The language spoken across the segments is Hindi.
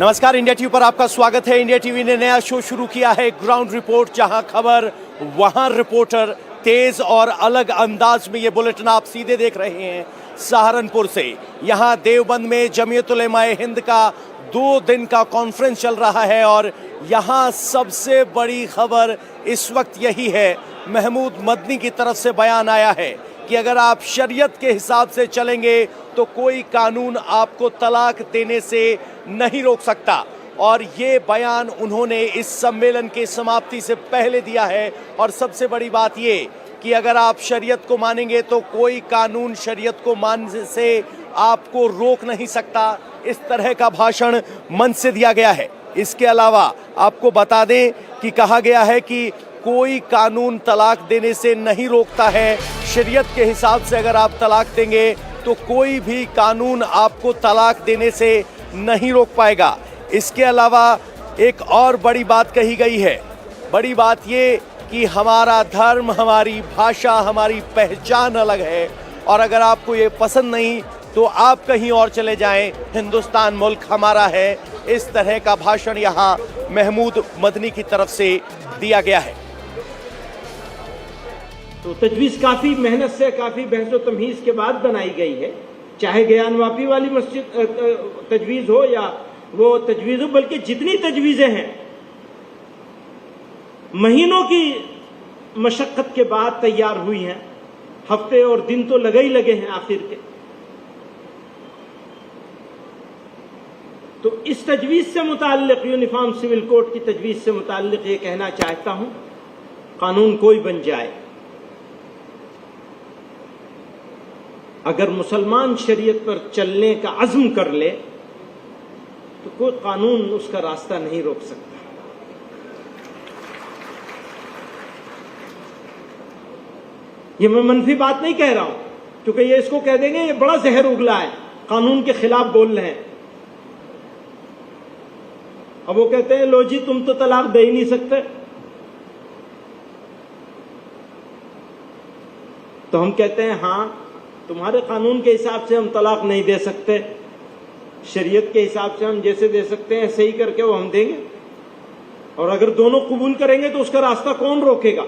नमस्कार, इंडिया टीवी पर आपका स्वागत है। इंडिया टीवी ने नया शो शुरू किया है, ग्राउंड रिपोर्ट, जहां खबर वहां रिपोर्टर। तेज और अलग अंदाज में ये बुलेटिन आप सीधे देख रहे हैं सहारनपुर से। यहां देवबंद में जमीयत उलेमाए हिंद का 2 दिन का कॉन्फ्रेंस चल रहा है और यहां सबसे बड़ी खबर इस वक्त यही है, महमूद मदनी की तरफ से बयान आया है कि अगर आप शरीयत के हिसाब से चलेंगे तो कोई कानून आपको तलाक देने से नहीं रोक सकता। और ये बयान उन्होंने इस सम्मेलन के समाप्ति से पहले दिया है। और सबसे बड़ी बात ये कि अगर आप शरीयत को मानेंगे तो कोई कानून शरीयत को मानने से आपको रोक नहीं सकता। इस तरह का भाषण मंच से दिया गया है। इसके अलावा आपको बता दें कि कहा गया है कि कोई कानून तलाक देने से नहीं रोकता है। शरीयत के हिसाब से अगर आप तलाक देंगे तो कोई भी कानून आपको तलाक देने से नहीं रोक पाएगा। इसके अलावा एक और बड़ी बात कही गई है। बड़ी बात ये कि हमारा धर्म, हमारी भाषा, हमारी पहचान अलग है और अगर आपको ये पसंद नहीं तो आप कहीं और चले जाएं, हिंदुस्तान मुल्क हमारा है। इस तरह का भाषण यहाँ महमूद मदनी की तरफ से दिया गया है। तो तजवीज़ काफ़ी मेहनत से, काफ़ी बहस व तमहीज़ के बाद बनाई गई है। चाहे ज्ञानवापी वाली मस्जिद तजवीज़ हो या वो तजवीज़ हो, बल्कि जितनी तजवीज़ें हैं महीनों की मशक्क़त के बाद तैयार हुई हैं। हफ्ते और दिन तो लगे ही लगे हैं आखिर के। तो इस तजवीज़ से मुताल्लिक़, यूनिफॉर्म सिविल कोड की तजवीज़ से मुताल्लिक़ ये कहना चाहता हूँ, कानून कोई बन जाए, अगर मुसलमान शरीयत पर चलने का अज़्म कर ले तो कोई कानून उसका रास्ता नहीं रोक सकता। ये मैं मनफी बात नहीं कह रहा हूं, क्योंकि ये इसको कह देंगे ये बड़ा जहर उगला है, कानून के खिलाफ बोल रहे हैं। अब वो कहते हैं लो जी तुम तो तलाक दे ही नहीं सकते, तो हम कहते हैं हाँ, तुम्हारे कानून के हिसाब से हम तलाक नहीं दे सकते, शरीयत के हिसाब से हम जैसे दे सकते हैं सही करके वो हम देंगे। और अगर दोनों कबूल करेंगे तो उसका रास्ता कौन रोकेगा?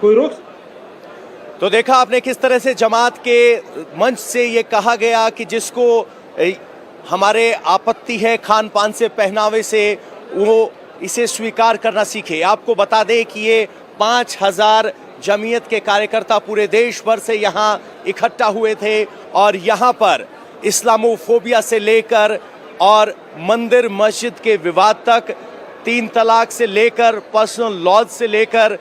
कोई रोक। तो देखा आपने किस तरह से जमात के मंच से ये कहा गया कि जिसको हमारे आपत्ति है खान पान से, पहनावे से, वो इसे स्वीकार करना सीखे। आपको बता दें कि ये 5000 जमीयत के कार्यकर्ता पूरे देश भर से यहाँ इकट्ठा हुए थे और यहाँ पर इस्लामोफोबिया से लेकर और मंदिर मस्जिद के विवाद तक, 3 तलाक से लेकर पर्सनल लॉज से लेकर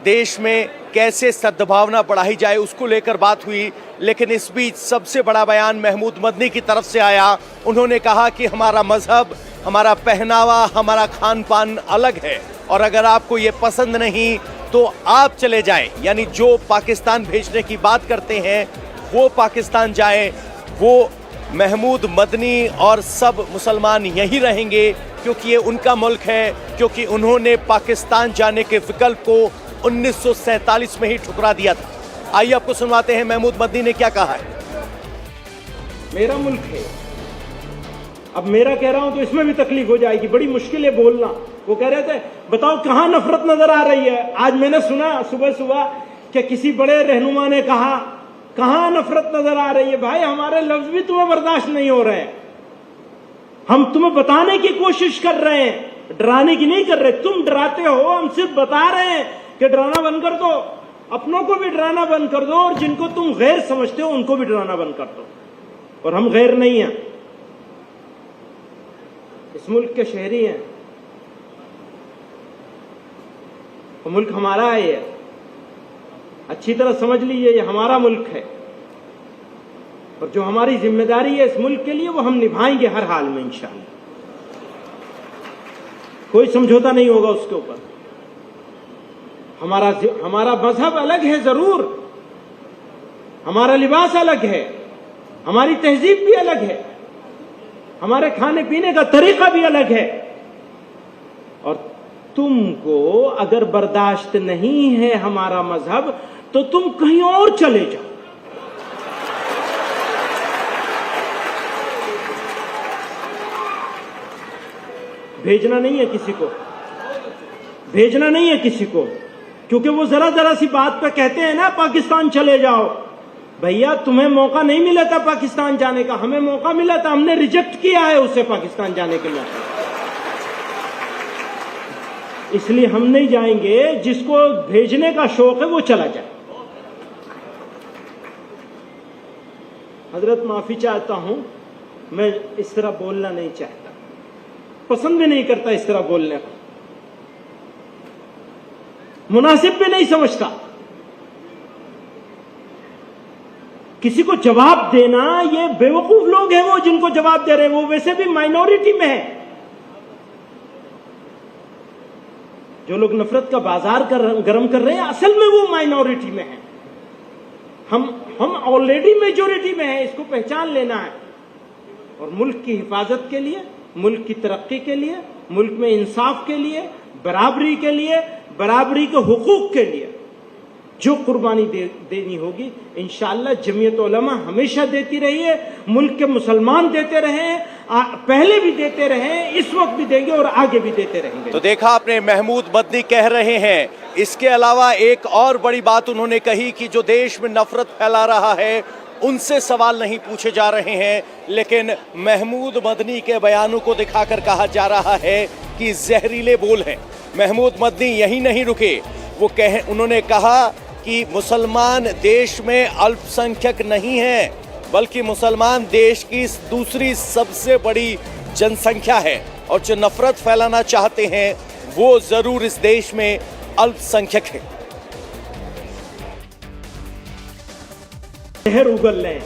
देश में कैसे सद्भावना बढ़ाई जाए उसको लेकर बात हुई। लेकिन इस बीच सबसे बड़ा बयान महमूद मदनी की तरफ से आया। उन्होंने कहा कि हमारा मजहब, हमारा पहनावा, हमारा खान पान अलग है और अगर आपको ये पसंद नहीं तो आप चले जाएं। यानी जो पाकिस्तान भेजने की बात करते हैं वो पाकिस्तान जाएं। वो महमूद मदनी और सब मुसलमान यहीं रहेंगे क्योंकि ये उनका मुल्क है, क्योंकि उन्होंने पाकिस्तान जाने के विकल्प को 1947 में ही ठुकरा दिया था। आइए आपको सुनवाते हैं महमूद मदनी ने क्या कहा है। मेरा मुल्क है, अब मेरा कह रहा हूं तो इसमें भी तकलीफ हो जाएगी, बड़ी मुश्किल है बोलना। वो कह रहे थे बताओ कहां नफरत नजर आ रही है। आज मैंने सुना सुबह सुबह कि किसी बड़े रहनुमा ने कहा कहां नफरत नजर आ रही है। भाई हमारे लफ्ज भी तुम्हें बर्दाश्त नहीं हो रहे हैं, हम तुम्हें बताने की कोशिश कर रहे हैं, डराने की नहीं कर रहे। तुम डराते हो, हम सिर्फ बता रहे हैं कि डराना बंद कर दो, अपनों को भी डराना बंद कर दो और जिनको तुम गैर समझते हो उनको भी डराना बंद कर दो। और हम गैर नहीं हैं, इस मुल्क के शहरी हैं, तो मुल्क हमारा है। ये अच्छी तरह समझ लीजिए, ये हमारा मुल्क है और जो हमारी जिम्मेदारी है इस मुल्क के लिए वो हम निभाएंगे हर हाल में इंशाअल्लाह। कोई समझौता नहीं होगा उसके ऊपर। हमारा मजहब अलग है जरूर, हमारा लिबास अलग है, हमारी तहजीब भी अलग है, हमारे खाने पीने का तरीका भी अलग है। और तुमको अगर बर्दाश्त नहीं है हमारा मजहब तो तुम कहीं और चले जाओ। भेजना नहीं है किसी को, भेजना नहीं है किसी को, क्योंकि वो जरा सी बात पे कहते हैं ना पाकिस्तान चले जाओ। भैया तुम्हें मौका नहीं मिला था पाकिस्तान जाने का, हमें मौका मिला था, हमने रिजेक्ट किया है उसे पाकिस्तान जाने के मौके, इसलिए हम नहीं जाएंगे। जिसको भेजने का शौक है वो चला जाए। हजरत माफी चाहता हूं, मैं इस तरह बोलना नहीं चाहता, पसंद भी नहीं करता इस तरह बोलने को, मुनासिब भी नहीं समझता। किसी को जवाब देना, ये बेवकूफ लोग हैं वो जिनको जवाब दे रहे हैं, वो वैसे भी माइनॉरिटी में है। जो लोग नफरत का बाजार गर्म कर रहे हैं असल में वो माइनॉरिटी में है। हम ऑलरेडी मेजोरिटी में है, इसको पहचान लेना है। और मुल्क की हिफाजत के लिए, मुल्क की तरक्की के लिए, मुल्क में इंसाफ के लिए, बराबरी के लिए, बराबरी के हुकूक के लिए जो कुर्बानी देनी होगी इंशाअल्लाह जमीयत उलमा हमेशा देती रही है, मुल्क के मुसलमान देते रहे, पहले भी देते रहे, इस वक्त भी देंगे और आगे भी देते रहेंगे। तो देखा आपने, महमूद मदनी कह रहे हैं। इसके अलावा एक और बड़ी बात उन्होंने कही कि जो देश में नफरत फैला रहा है उनसे सवाल नहीं पूछे जा रहे हैं, लेकिन महमूद मदनी के बयानों को दिखाकर कहा जा रहा है कि जहरीले बोल हैं। महमूद मदनी यहीं नहीं रुके, उन्होंने कहा कि मुसलमान देश में अल्पसंख्यक नहीं है, बल्कि मुसलमान देश की दूसरी सबसे बड़ी जनसंख्या है, और जो नफरत फैलाना चाहते हैं वो जरूर इस देश में अल्पसंख्यक है। जहर उगल लें।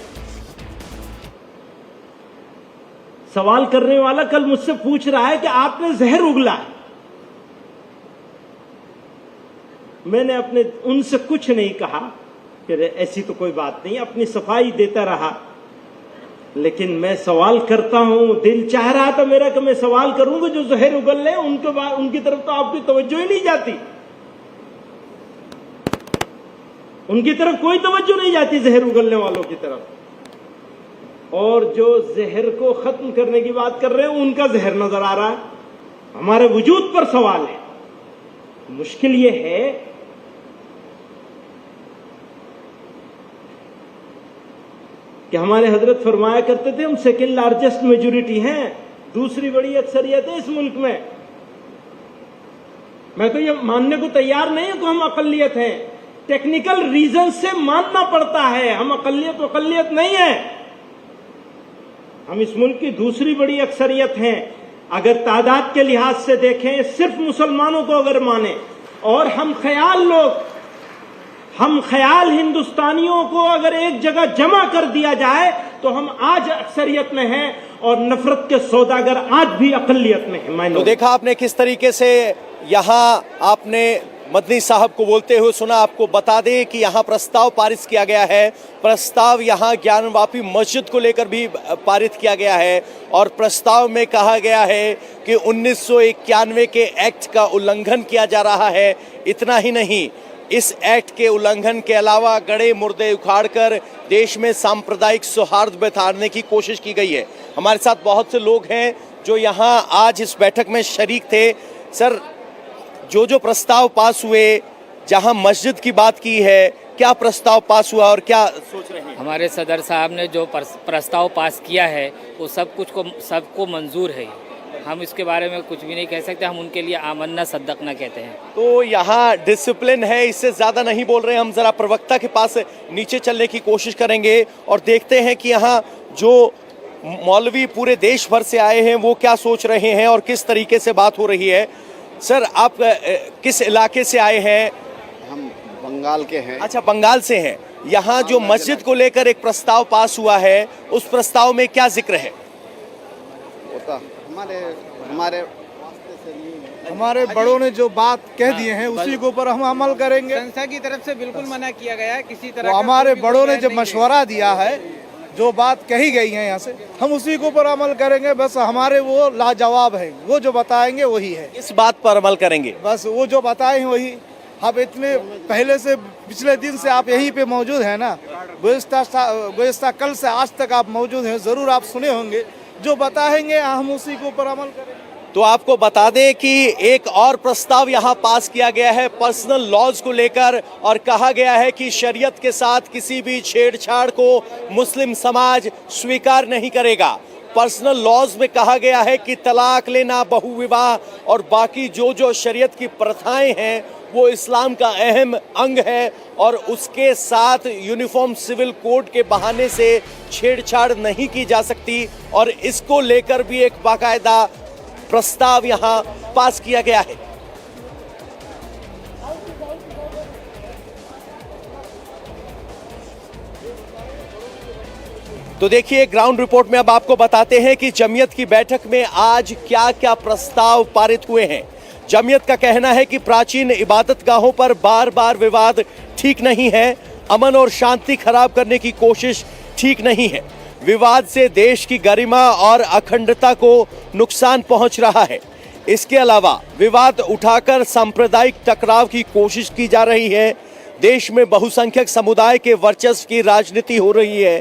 सवाल करने वाला कल मुझसे पूछ रहा है कि आपने जहर उगला है। मैंने अपने उनसे कुछ नहीं कहा कि ऐसी तो कोई बात नहीं, अपनी सफाई देता रहा। लेकिन मैं सवाल करता हूं, दिल चाह रहा था मेरा कि मैं सवाल करूंगा जो जहर उगल ले, उनकी तरफ तो आपकी तवज्जो ही नहीं जाती, उनकी तरफ कोई तवज्जो नहीं जाती जहर उगलने वालों की तरफ। और जो जहर को खत्म करने की बात कर रहे हैं उनका जहर नजर आ रहा है। हमारे वजूद पर सवाल है। मुश्किल ये है कि हमारे हजरत फरमाया करते थे हम सेकेंड लार्जेस्ट मेजोरिटी हैं, दूसरी बड़ी अक्सरियत है इस मुल्क में। मैं तो ये मानने को तैयार नहीं हूं कि हम अकलियत हैं, टेक्निकल रीजन से मानना पड़ता है। हम अकलियत नहीं है, हम इस मुल्क की दूसरी बड़ी अक्सरियत हैं। अगर तादाद के लिहाज से देखें, सिर्फ मुसलमानों को अगर माने, और हम ख्याल हिंदुस्तानियों को अगर एक जगह जमा कर दिया जाए तो हम आज अक्सरियत में हैं, और नफरत के सौदागर आज भी अकलियत में हैं। तो देखा आपने किस तरीके से यहाँ आपने मदनी साहब को बोलते हुए सुना। आपको बता दें कि यहाँ प्रस्ताव पारित किया गया है। प्रस्ताव यहाँ ज्ञानवापी मस्जिद को लेकर भी पारित किया गया है, और प्रस्ताव में कहा गया है कि 1991 के एक्ट का उल्लंघन किया जा रहा है। इतना ही नहीं, इस एक्ट के उल्लंघन के अलावा गड़े मुर्दे उखाड़कर देश में सांप्रदायिक सौहार्द बिठाने की कोशिश की गई है। हमारे साथ बहुत से लोग हैं जो यहाँ आज इस बैठक में शरीक थे। सर, जो प्रस्ताव पास हुए, जहां मस्जिद की बात की है, क्या प्रस्ताव पास हुआ और क्या सोच रहे हैं? हमारे सदर साहब ने जो प्रस्ताव पास किया है वो सबको मंजूर है। हम इसके बारे में कुछ भी नहीं कह सकते, हम उनके लिए आमन्ना सद्दकना कहते हैं। तो यहाँ डिसिप्लिन है, इससे ज़्यादा नहीं बोल रहे हैं। हम ज़रा प्रवक्ता के पास नीचे चलने की कोशिश करेंगे और देखते हैं कि यहाँ जो मौलवी पूरे देश भर से आए हैं वो क्या सोच रहे हैं और किस तरीके से बात हो रही है। सर, आप किस इलाके से आए हैं? हम बंगाल के हैं। अच्छा, बंगाल से हैं। यहाँ जो मस्जिद को लेकर एक प्रस्ताव पास हुआ है, उस प्रस्ताव में क्या जिक्र है? होता हमारे हमारे बड़ों ने जो बात कह दिए हैं उसी के ऊपर हम अमल करेंगे। संस्था की तरफ से बिल्कुल मना किया गया है, किसी तरह तो हमारे बड़ों ने जो मशवरा दिया है, जो बात कही गई है यहाँ से, हम उसी के ऊपर अमल करेंगे। बस हमारे वो लाजवाब है, वो जो बताएंगे वही है। इस बात पर अमल करेंगे, बस वो जो बताए हैं वही। आप इतने पहले से, पिछले दिन से आप यहीं पे मौजूद हैं ना, गुज़िश्ता कल से आज तक आप मौजूद हैं, ज़रूर आप सुने होंगे। जो बताएंगे हम उसी के ऊपर अमल करेंगे। तो आपको बता दें कि एक और प्रस्ताव यहाँ पास किया गया है पर्सनल लॉज को लेकर, और कहा गया है कि शरीयत के साथ किसी भी छेड़छाड़ को मुस्लिम समाज स्वीकार नहीं करेगा। पर्सनल लॉज में कहा गया है कि तलाक लेना, बहुविवाह और बाकी जो शरीयत की प्रथाएं हैं वो इस्लाम का अहम अंग है, और उसके साथ यूनिफॉर्म सिविल कोड के बहाने से छेड़छाड़ नहीं की जा सकती, और इसको लेकर भी एक बाकायदा प्रस्ताव यहां पास किया गया है। तो देखिए, ग्राउंड रिपोर्ट में अब आपको बताते हैं कि जमीयत की बैठक में आज क्या क्या प्रस्ताव पारित हुए हैं। जमीयत का कहना है कि प्राचीन इबादतगाहों पर बार बार विवाद ठीक नहीं है, अमन और शांति खराब करने की कोशिश ठीक नहीं है। विवाद से देश की गरिमा और अखंडता को नुकसान पहुंच रहा है। इसके अलावा विवाद उठाकर सांप्रदायिक टकराव की कोशिश की जा रही है। देश में बहुसंख्यक समुदाय के वर्चस्व की राजनीति हो रही है।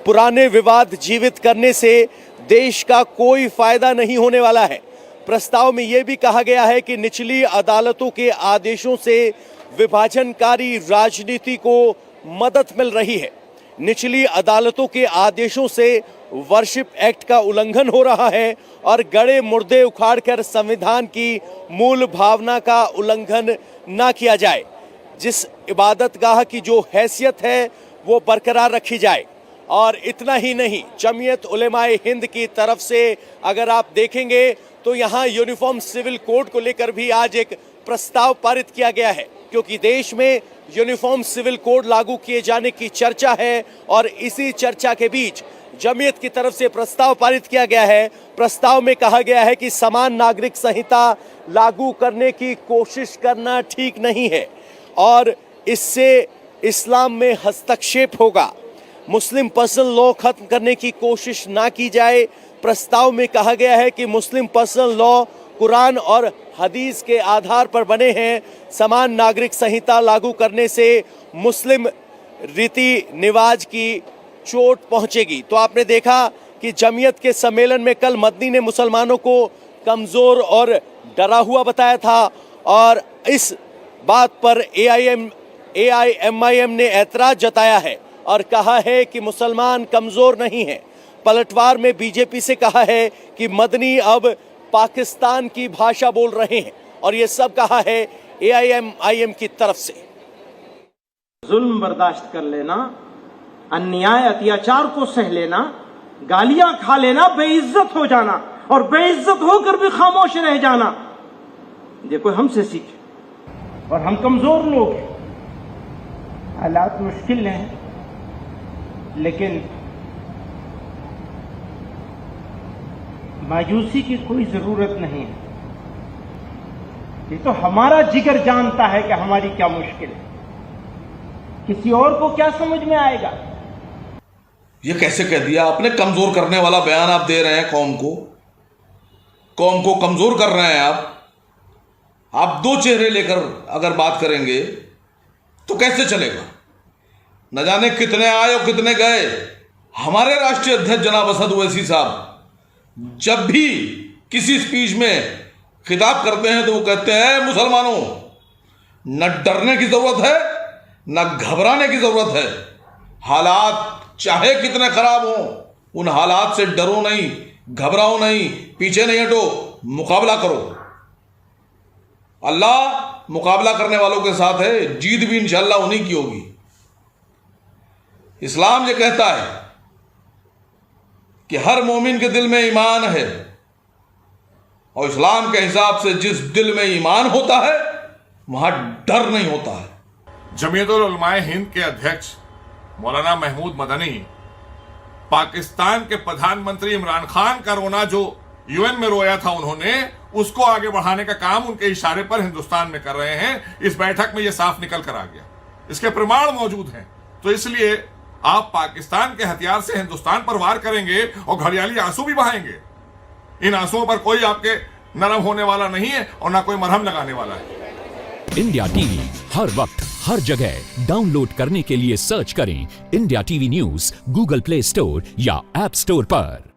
पुराने विवाद जीवित करने से देश का कोई फायदा नहीं होने वाला है। प्रस्ताव में यह भी कहा गया है कि निचली अदालतों के आदेशों से विभाजनकारी राजनीति को मदद मिल रही है। निचली अदालतों के आदेशों से वर्शिप एक्ट का उल्लंघन हो रहा है और गड़े मुर्दे उखाड़कर संविधान की मूल भावना का उल्लंघन ना किया जाए। जिस इबादतगाह की जो हैसियत है वो बरकरार रखी जाए। और इतना ही नहीं, जमीयत उलेमाए हिंद की तरफ से अगर आप देखेंगे तो यहाँ यूनिफॉर्म सिविल कोड को लेकर भी आज एक प्रस्ताव पारित किया गया है, क्योंकि देश में यूनिफॉर्म सिविल कोड लागू किए जाने की चर्चा है, और इसी चर्चा के बीच जमीयत की तरफ से प्रस्ताव पारित किया गया है। प्रस्ताव में कहा गया है कि समान नागरिक संहिता लागू करने की कोशिश करना ठीक नहीं है और इससे इस्लाम में हस्तक्षेप होगा। मुस्लिम पर्सनल लॉ खत्म करने की कोशिश ना की जाए। प्रस्ताव में कहा गया है कि मुस्लिम पर्सनल लॉ कुरान और हदीस के आधार पर बने हैं। समान नागरिक संहिता लागू करने से मुस्लिम रीति रिवाज की चोट पहुंचेगी। तो आपने देखा कि जमीयत के सम्मेलन में कल मदनी ने मुसलमानों को कमजोर और डरा हुआ बताया था, और इस बात पर AIMIM ने ऐतराज जताया है और कहा है कि मुसलमान कमजोर नहीं है। पलटवार में बीजेपी से कहा है कि मदनी अब पाकिस्तान की भाषा बोल रहे हैं, और ये सब कहा है AIMIM की तरफ से। जुल्म बर्दाश्त कर लेना, अन्याय अत्याचार को सह लेना, गालियां खा लेना, बेइज्जत हो जाना और बेइज्जत होकर भी खामोश रह जाना, देखो हमसे सीखे। और हम कमजोर लोग हैं, हालात मुश्किल हैं, लेकिन मायूसी की कोई जरूरत नहीं है। ये तो हमारा जिगर जानता है कि हमारी क्या मुश्किल है, किसी और को क्या समझ में आएगा। ये कैसे कह दिया आपने? कमजोर करने वाला बयान आप दे रहे हैं, कौम को कमजोर कर रहे हैं आप दो चेहरे लेकर अगर बात करेंगे तो कैसे चलेगा? न जाने कितने आए और कितने गए। हमारे राष्ट्रीय अध्यक्ष जनाब असद ओवैसी साहब जब भी किसी स्पीच में खिताब करते हैं तो वो कहते हैं, मुसलमानों, न डरने की जरूरत है न घबराने की जरूरत है। हालात चाहे कितने खराब हों, उन हालात से डरो नहीं, घबराओ नहीं, पीछे नहीं हटो, मुकाबला करो। अल्लाह मुकाबला करने वालों के साथ है, जीत भी इंशाअल्लाह उन्हीं की होगी। इस्लाम ये कहता है कि हर मोमिन के दिल में ईमान है, और इस्लाम के हिसाब से जिस दिल में ईमान होता है वहां डर नहीं होता है। जमीयत उलमाए हिंद के अध्यक्ष मौलाना महमूद मदनी पाकिस्तान के प्रधानमंत्री इमरान खान का रोना जो UN में रोया था उन्होंने, उसको आगे बढ़ाने का काम उनके इशारे पर हिंदुस्तान में कर रहे हैं। इस बैठक में यह साफ निकल कर आ गया, इसके प्रमाण मौजूद हैं। तो इसलिए आप पाकिस्तान के हथियार से हिंदुस्तान पर वार करेंगे और घड़ियाली आंसू भी बहाएंगे। इन आंसुओं पर कोई आपके नरम होने वाला नहीं है और ना कोई मरहम लगाने वाला है। इंडिया टीवी हर वक्त हर जगह डाउनलोड करने के लिए सर्च करें India TV news Google play store या ऐप स्टोर पर।